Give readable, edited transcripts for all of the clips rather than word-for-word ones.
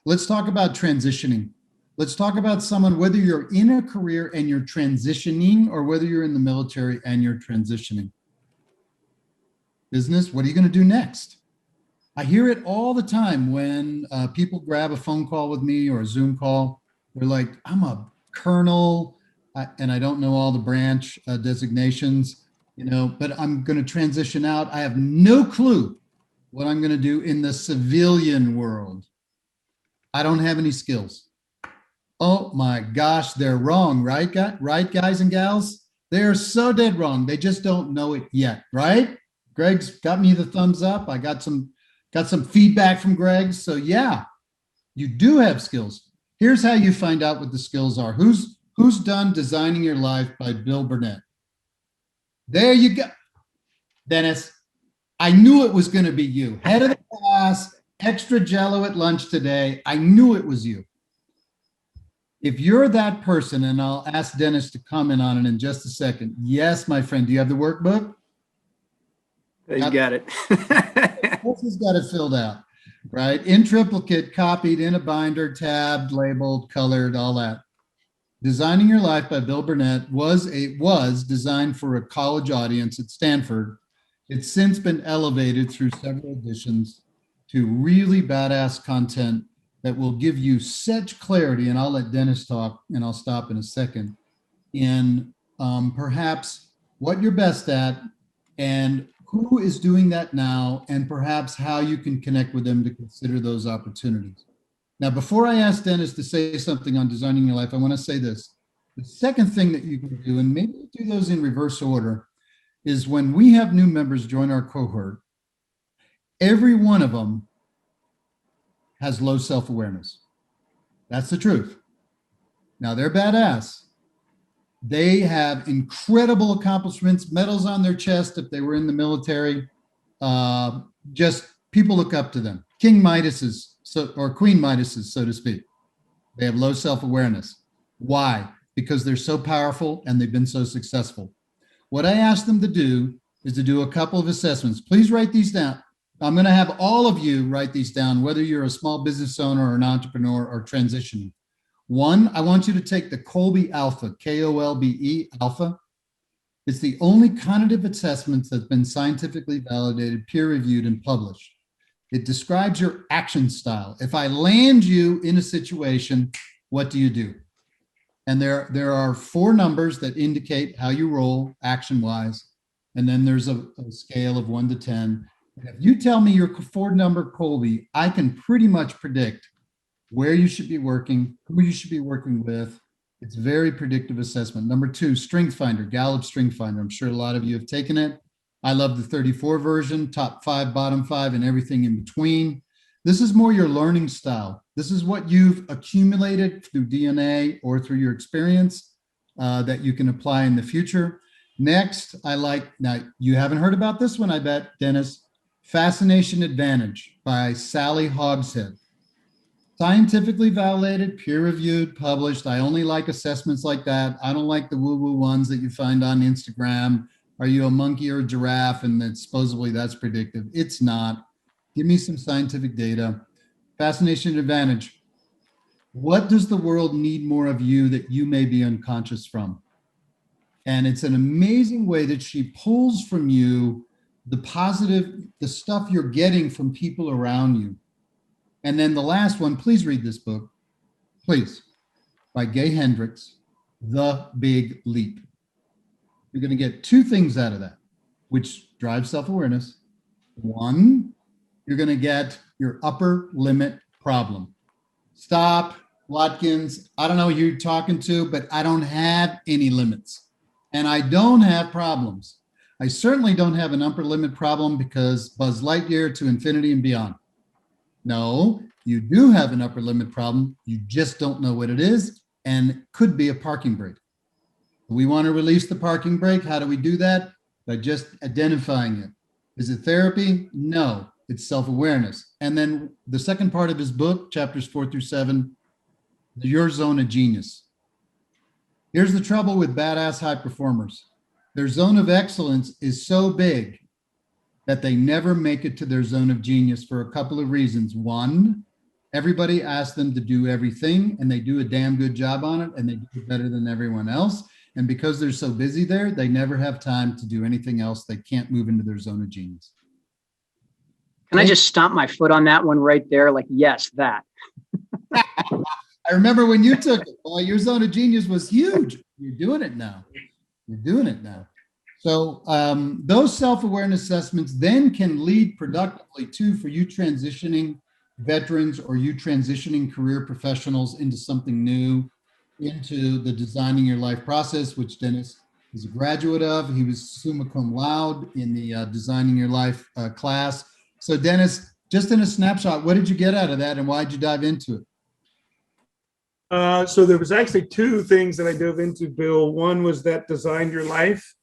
Let's talk about transitioning. Let's talk about someone, whether you're in a career and you're transitioning or whether you're in the military and you're transitioning. Business, what are you going to do next? I hear it all the time when people grab a phone call with me or a Zoom call. They're like, I'm a colonel and I don't know all the branch designations, but I'm going to transition out. I have no clue what I'm going to do in the civilian world. I don't have any skills. Oh my gosh, they're wrong, right? Right, guys and gals? They're so dead wrong. They just don't know it yet, right? Greg's got me the thumbs up. I got some feedback from Greg. So yeah, you do have skills. Here's how you find out what the skills are. Who's done Designing Your Life by Bill Burnett? There you go. Dennis, I knew it was going to be you. Head of the class, extra jello at lunch today. I knew it was you. If you're that person, and I'll ask Dennis to comment on it in just a second. Yes, my friend, do you have the workbook? You got it. He's got it filled out, right? In triplicate, copied in a binder, tabbed, labeled, colored, all that. Designing Your Life by Bill Burnett was designed for a college audience at Stanford. It's since been elevated through several editions to really badass content that will give you such clarity, and I'll let Dennis talk, and I'll stop in a second, in perhaps what you're best at and who is doing that now, and perhaps how you can connect with them to consider those opportunities. Now, before I ask Dennis to say something on Designing Your Life, I want to say this. The second thing that you can do, and maybe do those in reverse order, is when we have new members join our cohort, every one of them has low self-awareness. That's the truth. Now, they're badass. They have incredible accomplishments, medals on their chest if they were in the military. Just people look up to them. King Midas's, or Queen Midas's, so to speak. They have low self-awareness. Why? Because they're so powerful and they've been so successful. What I asked them to do is to do a couple of assessments. Please write these down. I'm going to have all of you write these down, whether you're a small business owner or an entrepreneur or transitioning. One, I want you to take the Kolbe Alpha, Kolbe Alpha. It's the only cognitive assessment that's been scientifically validated, peer-reviewed, and published. It describes your action style. If I land you in a situation, what do you do? And there are 4 numbers that indicate how you roll action-wise. And then there's a scale of 1 to 10. And if you tell me your 4-number Kolbe, I can pretty much predict where you should be working, who you should be working with. It's very predictive assessment. Number 2, Strength Finder, Gallup Strength Finder. I'm sure a lot of you have taken it. I love the 34 version, top 5, bottom 5, and everything in between. This is more your learning style. This is what you've accumulated through DNA or through your experience that you can apply in the future. Next, now you haven't heard about this one, I bet, Dennis. Fascination Advantage by Sally Hogshead. Scientifically validated, peer-reviewed, published. I only like assessments like that. I don't like the woo-woo ones that you find on Instagram. Are you a monkey or a giraffe? And then supposedly that's predictive. It's not. Give me some scientific data. Fascination Advantage. What does the world need more of you that you may be unconscious from? And it's an amazing way that she pulls from you the positive, the stuff you're getting from people around you. And then the last one, please read this book, please, by Gay Hendricks, The Big Leap. You're going to get 2 things out of that, which drives self-awareness. 1, you're going to get your upper limit problem. Stop, Watkins. I don't know who you're talking to, but I don't have any limits. And I don't have problems. I certainly don't have an upper limit problem because Buzz Lightyear to infinity and beyond. No, you do have an upper limit problem. You just don't know what it is, and it could be a parking brake. We want to release the parking brake. How do we do that? By just identifying it. Is it therapy? No, it's self-awareness. And then the second part of his book, chapters 4 through 7, your zone of genius. Here's the trouble with badass high performers. Their zone of excellence is so big that they never make it to their zone of genius for a couple of reasons. 1, Everybody asks them to do everything, and they do a damn good job on it, and they do it better than everyone else. And because they're so busy there, they never have time to do anything else. They can't move into their zone of genius. Can I just stomp my foot on that one right there? Like, yes, that. I remember when you took it. Well, your zone of genius was huge. You're doing it now. You're doing it now. So those self-awareness assessments then can lead productively too for you transitioning veterans or you transitioning career professionals into something new, into the designing your life process, which Dennis is a graduate of. He was summa cum laude in the designing your life class. So Dennis, just in a snapshot, what did you get out of that and why did you dive into it? So there was actually two things that I dove into, Bill. One was that design your life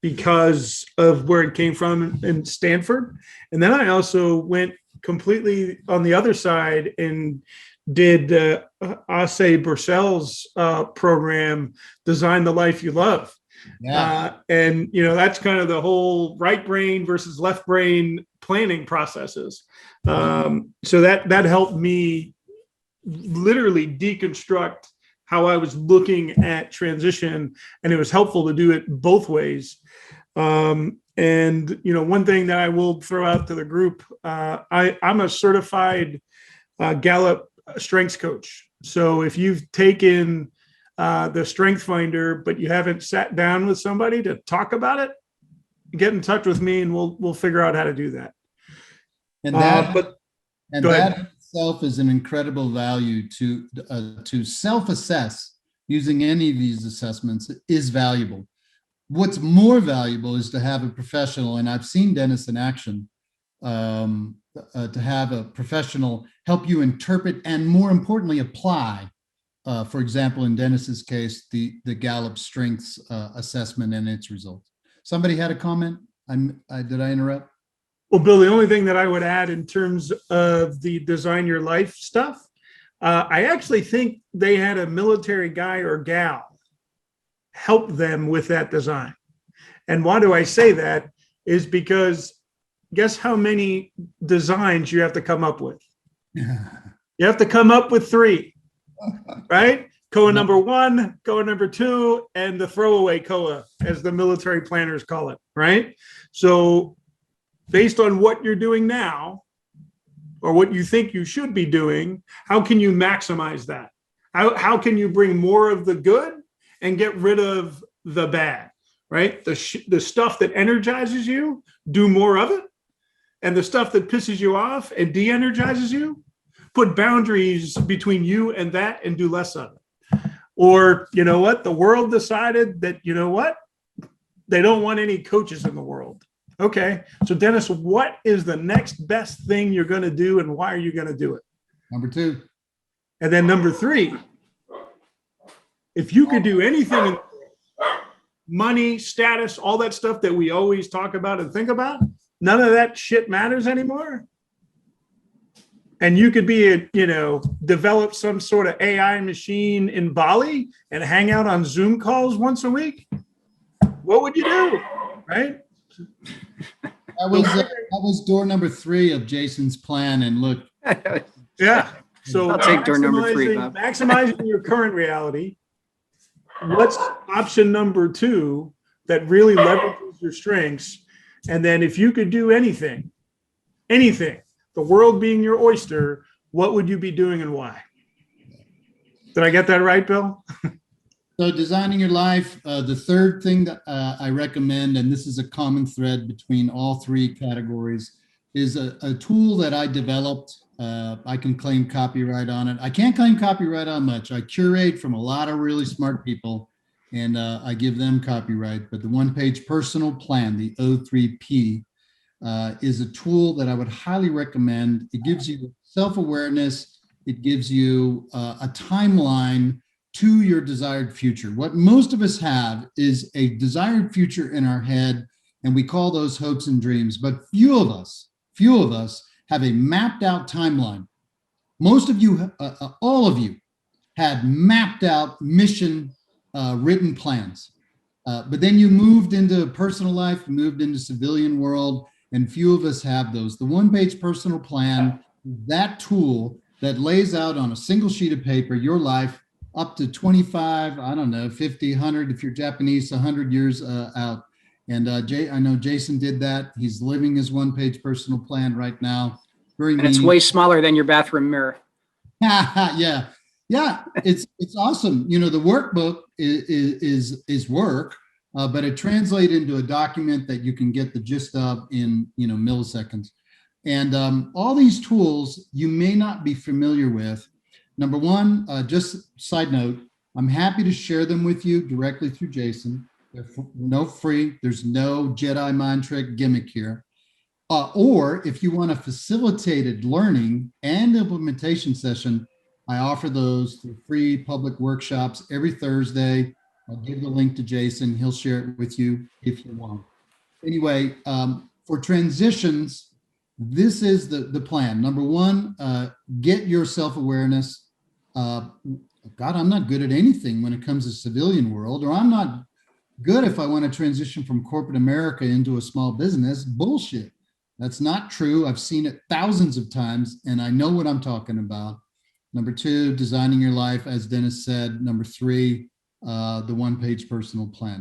because of where it came from in Stanford. And then I also went completely on the other side and did Ase Bursel's program, Design the Life You Love. Yeah. And, you know, that's kind of the whole right brain versus left brain planning processes. So that helped me literally deconstruct how I was looking at transition, and it was helpful to do it both ways. And, you know, one thing that I will throw out to the group, I'm a certified Gallup strengths coach. So if you've taken the Strength Finder, but you haven't sat down with somebody to talk about it, get in touch with me and we'll figure out how to do that. And that, Go ahead. that itself is an incredible value to self-assess using any of these assessments is valuable. What's more valuable is to have a professional, and I've seen Dennis in action, to have a professional help you interpret and more importantly, apply, for example, in Dennis's case, the Gallup Strengths assessment and its results. Somebody had a comment? Did I interrupt? Well, Bill, the only thing that I would add in terms of the design your life stuff, I actually think they had a military guy or gal help them with that design. And why do I say that is because guess how many designs you have to come up with? You have to come up with 3, right? COA number 1, COA number 2, and the throwaway COA, as the military planners call it, right? So based on what you're doing now, or what you think you should be doing, how can you maximize that? How can you bring more of the good and get rid of the bad, right? The stuff that energizes you, do more of it. And the stuff that pisses you off and de-energizes you, put boundaries between you and that and do less of it. Or, you know what? The world decided that, you know what? They don't want any coaches in the world. Okay. So Dennis, what is the next best thing you're going to do and why are you going to do it? Number 2. And then number 3, if you could do anything in money, status, all that stuff that we always talk about and think about, none of that shit matters anymore. And you could be develop some sort of AI machine in Bali and hang out on Zoom calls once a week. What would you do? Right? That was door number 3 of Jason's plan. And look, yeah. So I'll take door number 3, Bob. Maximizing your current reality. What's option number 2 that really leverages your strengths? And then if you could do anything, the world being your oyster, what would you be doing and why? Did I get that right, Bill? So designing your life, the third thing that I recommend, and this is a common thread between all 3 categories, is a tool that I developed. I can claim copyright on it. I can't claim copyright on much. I curate from a lot of really smart people and I give them copyright, but the one-page personal plan, the O3P, is a tool that I would highly recommend. It gives you self-awareness. It gives you a timeline to your desired future. What most of us have is a desired future in our head, and we call those hopes and dreams, but few of us have a mapped out timeline. Most of you, all of you, had mapped out mission written plans. But then you moved into personal life, moved into civilian world, and few of us have those. The one-page personal plan that tool that lays out on a single sheet of paper your life up to 25, I don't know, 50, 100, if you're Japanese, 100 years out. And I know Jason did that. He's living his one-page personal plan right now. Very And it's meaningful. way smaller than your bathroom mirror. Yeah, yeah, it's awesome. You know, the workbook is work, but it translates into a document that you can get the gist of in, you know, milliseconds. And all these tools you may not be familiar with. Number one, just side note, I'm happy to share them with you directly through Jason. They're no free. There's no Jedi mind trick gimmick here. Or if you want a facilitated learning and implementation session, I offer those through free public workshops every Thursday. I'll give the link to Jason. He'll share it with you if you want. Anyway, for transitions, this is the plan. Number one, get your self-awareness. God, I'm not good at anything when it comes to civilian world, or I'm not good if I want to transition from corporate America into a small business. Bullshit. That's not true. I've seen it thousands of times, and I know what I'm talking about. Number two, designing your life, as Dennis said. Number three, the one-page personal plan.